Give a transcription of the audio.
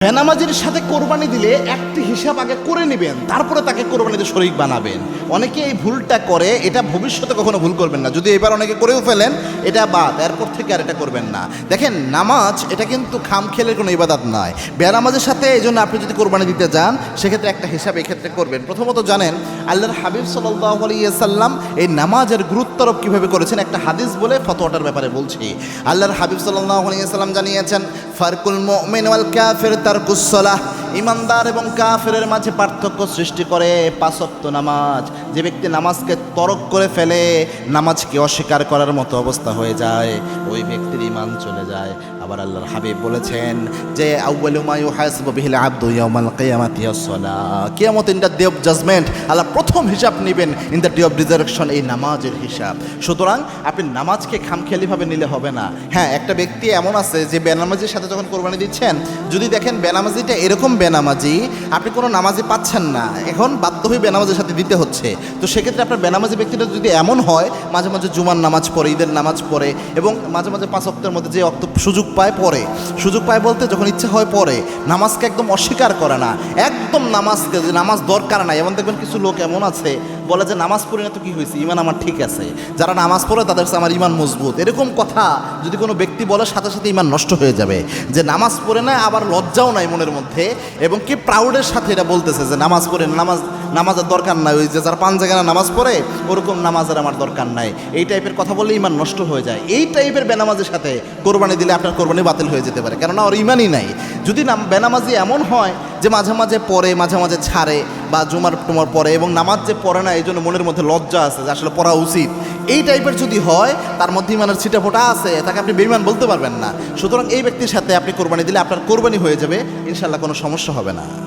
বেনামাজির সাথে কোরবানি দিলে একটি হিসাব আগে করে নেবেন, তারপরে তাকে কোরবানিতে শরীক বানাবেন। অনেকে এই ভুলটা করে, এটা ভবিষ্যতে কখনো ভুল করবেন না। যদি এবার অনেকে করেও ফেলেন, এটা বাদ, এরপর থেকে আর এটা করবেন না। দেখেন, নামাজ এটা কিন্তু খামখেলের কোনো ইবাদত নয়। বেনামাজের সাথে এই জন্য আপনি যদি কোরবানি দিতে যান, সেক্ষেত্রে একটা হিসাব এক্ষেত্রে করবেন। প্রথমত জানেন, আল্লাহর হাবিব সাল্লাল্লাহু আলাইহি ওয়াসাল্লাম এই নামাজের গুরুত্বারোপ কীভাবে করেছেন, একটা হাদিস বলে ফতোয়াটার ব্যাপারে বলছি। আল্লাহর হাবিব সাল্লাল্লাহু আলাইহি ওয়াসাল্লাম জানিয়েছেন, ফারকুল মুমিন ওয়াল কাফির তারকুস সালাহ। ইমানদার এবং কাফেরের মাঝে পার্থক্য সৃষ্টি করে পাঁচ ওয়াক্ত নামাজ। যে ব্যক্তি নামাজকে তরক করে ফেলে, নামাজকে অস্বীকার করার মতো অবস্থা হয়ে যায়, ওই ব্যক্তির ঈমান চলে যায়। আবার আল্লাহর হাবিব বলেছেন যে আউয়ালু মা ইউহাসাবু বিহিল আবদু ইয়াউমাল কিয়ামাতি আস-সালাহ। কিয়ামত in the day of judgment, Allah প্রথম হিসাব নেবেন in the day of resurrection, এই নামাজের হিসাব। সুতরাং আপনি নামাজকে খামখেয়ালিভাবে নিলে হবে না। হ্যাঁ, একটা ব্যক্তি এমন আছে যে বেনামাজির সাথে যখন কোরবানি দিচ্ছেন, যদি দেখেন বেনামাজিটা এরকম বেনামাজি, আপনি কোনো নামাজি পাচ্ছেন না, এখন বাধ্য হয়ে বেনামাজির সাথে দিতে হচ্ছে, তো সেক্ষেত্রে আপনার বেনামাজি ব্যক্তিটা যদি এমন হয়, মাঝে মাঝে জুমার নামাজ পড়ে, ঈদের নামাজ পড়ে, এবং মাঝে মাঝে পাঁচ ওয়াক্তের মধ্যে যে ওয়াক্ত সুযোগ পায় পড়ে, সুযোগ পায় বলতে যখন ইচ্ছা হয় পড়ে, নামাজকে একদম অস্বীকার করে না, একদম নামাজকে, যে নামাজ দরকার নাই। এমন দেখবেন কিছু লোক এমন আছে, বলে যে নামাজ পড়ি না তো কী হয়েছে, ইমান আমার ঠিক আছে। যারা নামাজ পড়ে তাদের কাছে আমার ইমান মজবুত, এরকম কথা যদি কোনো ব্যক্তি বলে, সাথে সাথে ইমান নষ্ট হয়ে যাবে। যে নামাজ পড়ে না, আবার লজ্জাও নাই মনের মধ্যে, এবং কি প্রাউডের সাথে এটা বলতেছে যে নামাজ পড়ে না, নামাজের দরকার নাই, ওই যে যারা পাঁচ জায়গায় নামাজ পড়ে ওরকম নামাজের আমার দরকার নাই, এই টাইপের কথা বললে ইমান নষ্ট হয়ে যায়। এই টাইপের বেনামাজের সাথে কোরবানি দিলে আপনার কোরবানি বাতিল হয়ে যেতে পারে, কেননা ওর ইমানই নাই। যদি বেনামাজি এমন হয় যে মাঝে মাঝে পড়ে, মাঝে মাঝে ছাড়ে, বা জুমার টুমার পড়ে, এবং নামাজ যে পড়ে না এই জন্য মনের মধ্যে লজ্জা আছে যে আসলে পড়া উচিত, এই টাইপের যদি হয়, তার মধ্যে ইমানের ছিটাফোঁটা আছে, তাকে আপনি বেঈমান বলতে পারবেন না। সুতরাং এই ব্যক্তির সাথে আপনি কোরবানি দিলে আপনার কোরবানি হয়ে যাবে, ইনশাআল্লাহ কোনো সমস্যা হবে না।